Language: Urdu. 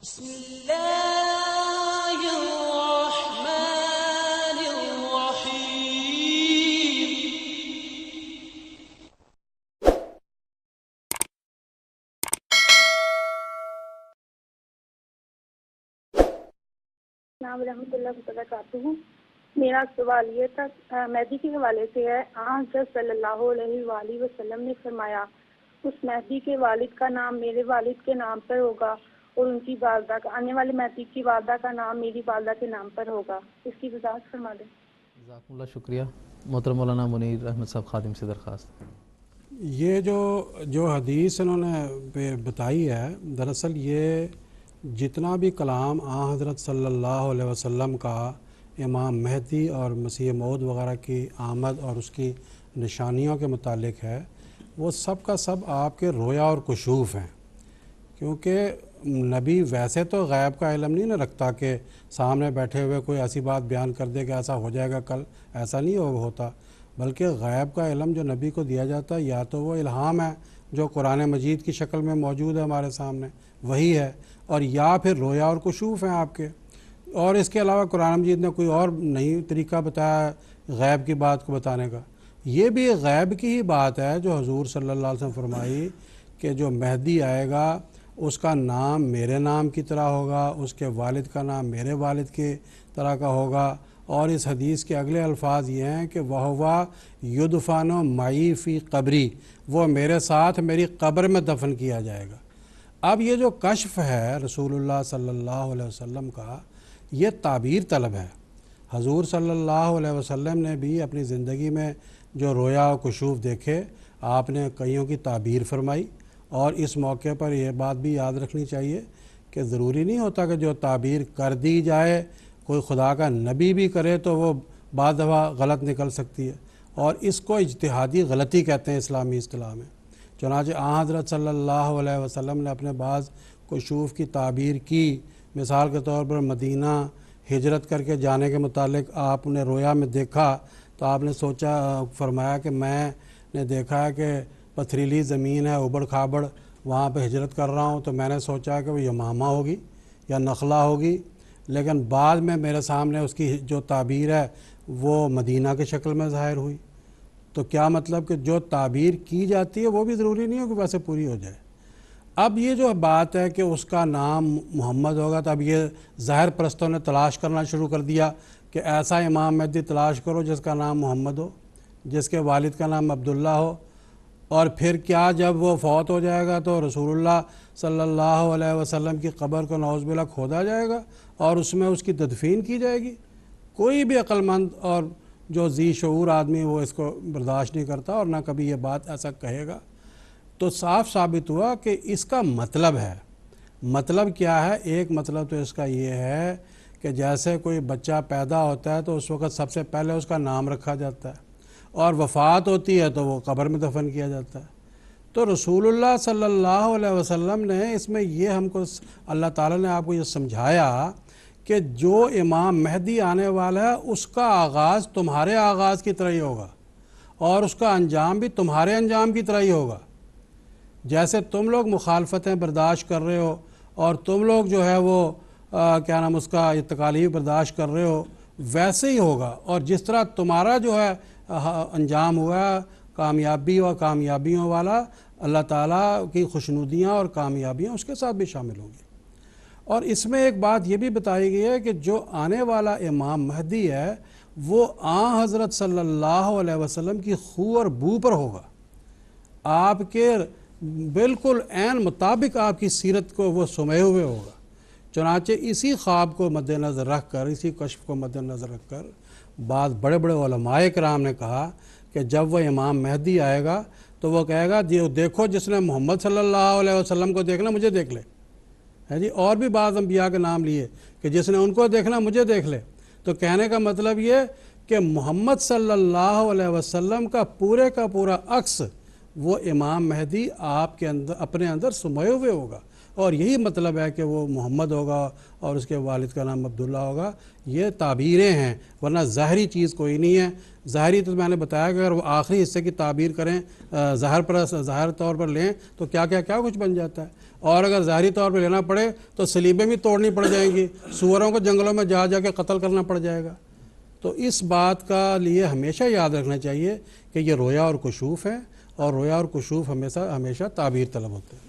بسم اللہ الرحمن الرحیم۔ السلام ورحمۃ اللہ وبرکاتہ۔ میرا سوال یہ تھا مہدی کے حوالے سے ہے۔ حضرت صلی اللہ علیہ وآلہ وسلم نے فرمایا اس مہدی کے والد کا نام میرے والد کے نام پر ہوگا اور ان کی والدہ کا، آنے والے مہدی کی والدہ کا نام میری والدہ کے نام پر ہوگا۔ اس کی وضاحت فرما دیں۔ جزاکم اللہ شکریہ۔ محترم مولانا منیر احمد صاحب خادم سے درخواست۔ یہ جو حدیث انہوں نے بتائی ہے، دراصل یہ جتنا بھی کلام حضرت صلی اللہ علیہ وسلم کا امام مہدی اور مسیح موعود وغیرہ کی آمد اور اس کی نشانیوں کے متعلق ہے، وہ سب کا سب آپ کے رویا اور کشوف ہیں، کیونکہ نبی ویسے تو غیب کا علم نہیں نہ رکھتا کہ سامنے بیٹھے ہوئے کوئی ایسی بات بیان کر دے کہ ایسا ہو جائے گا کل، ایسا نہیں ہوتا، بلکہ غیب کا علم جو نبی کو دیا جاتا ہے یا تو وہ الہام ہے جو قرآن مجید کی شکل میں موجود ہے ہمارے سامنے، وہی ہے، اور یا پھر رویا اور کشوف ہیں آپ کے، اور اس کے علاوہ قرآن مجید نے کوئی اور نئی طریقہ بتایا غیب کی بات کو بتانے کا۔ یہ بھی غیب کی ہی بات ہے جو حضور صلی اللہ علیہ وسلم فرمائی کہ جو مہدی آئے گا اس کا نام میرے نام کی طرح ہوگا، اس کے والد کا نام میرے والد کی طرح کا ہوگا، اور اس حدیث کے اگلے الفاظ یہ ہیں کہ وَهُوَ يُدْفَنُ مَعِي فِي قبری، وہ میرے ساتھ میری قبر میں دفن کیا جائے گا۔ اب یہ جو کشف ہے رسول اللہ صلی اللہ علیہ وسلم کا، یہ تعبیر طلب ہے۔ حضور صلی اللہ علیہ وسلم نے بھی اپنی زندگی میں جو رویا و کشوف دیکھے، آپ نے کئیوں کی تعبیر فرمائی، اور اس موقع پر یہ بات بھی یاد رکھنی چاہیے کہ ضروری نہیں ہوتا کہ جو تعبیر کر دی جائے کوئی خدا کا نبی بھی کرے تو وہ بعض دفعہ غلط نکل سکتی ہے، اور اس کو اجتہادی غلطی کہتے ہیں اسلامی اصطلاح میں۔ چنانچہ حضرت صلی اللہ علیہ وسلم نے اپنے بعض کشوف کی تعبیر کی، مثال کے طور پر مدینہ ہجرت کر کے جانے کے متعلق آپ نے رویا میں دیکھا تو آپ نے سوچا، فرمایا کہ میں نے دیکھا ہے کہ پتھریلی زمین ہے، ابڑ کھابڑ، وہاں پہ ہجرت کر رہا ہوں، تو میں نے سوچا کہ وہ یمامہ ہوگی یا نخلا ہوگی، لیکن بعد میں میرے سامنے اس کی جو تعبیر ہے وہ مدینہ کی شکل میں ظاہر ہوئی۔ تو کیا مطلب کہ جو تعبیر کی جاتی ہے وہ بھی ضروری نہیں ہو کہ ویسے پوری ہو جائے۔ اب یہ جو بات ہے کہ اس کا نام محمد ہوگا، تو اب یہ ظاہر پرستوں نے تلاش کرنا شروع کر دیا کہ ایسا امام مہدی تلاش کرو جس کا نام محمد ہو، جس کے والد کا نام عبداللہ ہو، اور پھر کیا جب وہ فوت ہو جائے گا تو رسول اللہ صلی اللہ علیہ وسلم کی قبر کو نعوذ باللہ کھودا جائے گا اور اس میں اس کی تدفین کی جائے گی؟ کوئی بھی عقل مند اور جو ذی شعور آدمی وہ اس کو برداشت نہیں کرتا، اور نہ کبھی یہ بات ایسا کہے گا۔ تو صاف ثابت ہوا کہ اس کا مطلب ہے۔ مطلب کیا ہے؟ ایک مطلب تو اس کا یہ ہے کہ جیسے کوئی بچہ پیدا ہوتا ہے تو اس وقت سب سے پہلے اس کا نام رکھا جاتا ہے، اور وفات ہوتی ہے تو وہ قبر میں دفن کیا جاتا ہے۔ تو رسول اللہ صلی اللہ علیہ وسلم نے اس میں یہ ہم کو، اللہ تعالیٰ نے آپ کو یہ سمجھایا کہ جو امام مہدی آنے والا ہے اس کا آغاز تمہارے آغاز کی طرح ہی ہوگا، اور اس کا انجام بھی تمہارے انجام کی طرح ہی ہوگا۔ جیسے تم لوگ مخالفتیں برداشت کر رہے ہو اور تم لوگ جو ہے وہ کیا نام اس کا تکالیف برداشت کر رہے ہو، ویسے ہی ہوگا، اور جس طرح تمہارا جو ہے انجام ہوا کامیابی اور کامیابیوں والا، اللہ تعالیٰ کی خوشنودیاں اور کامیابیاں اس کے ساتھ بھی شامل ہوں گی۔ اور اس میں ایک بات یہ بھی بتائی گئی ہے کہ جو آنے والا امام مہدی ہے وہ حضرت صلی اللہ علیہ وسلم کی خو اور بو پر ہوگا، آپ کے بالکل عین مطابق آپ کی سیرت کو وہ سمے ہوئے ہوگا۔ چنانچہ اسی خواب کو مد نظر رکھ کر، اسی کشف کو مد نظر رکھ کر بعض بڑے بڑے علماء کرام نے کہا کہ جب وہ امام مہدی آئے گا تو وہ کہے گا دیکھو جس نے محمد صلی اللہ علیہ وسلم کو دیکھنا مجھے دیکھ لے، ہے جی، اور بھی بعض انبیاء کے نام لیے کہ جس نے ان کو دیکھنا مجھے دیکھ لے۔ تو کہنے کا مطلب یہ کہ محمد صلی اللہ علیہ وسلم کا پورا عکس وہ امام مہدی آپ کے اندر اپنے اندر سموئے ہوئے ہوگا، اور یہی مطلب ہے کہ وہ محمد ہوگا اور اس کے والد کا نام عبداللہ ہوگا. یہ تعبیریں ہیں ورنہ ظاہری چیز کوئی نہیں ہے. ظاہری تو میں نے بتایا کہ اگر وہ آخری حصے کی تعبیر کریں ظاہر طور پر لیں تو کیا کچھ بن جاتا ہے. اور اگر ظاہری طور پہ لینا پڑے تو سلیبیں بھی توڑنی پڑ جائیں گی, سوروں کو جنگلوں میں جا کے قتل کرنا پڑ جائے گا. تو اس بات کا لیے ہمیشہ یاد رکھنا چاہیے کہ یہ رویا اور کشوف ہے, اور رویا اور کشوف ہمیشہ تعبیر طلب ہوتے ہیں.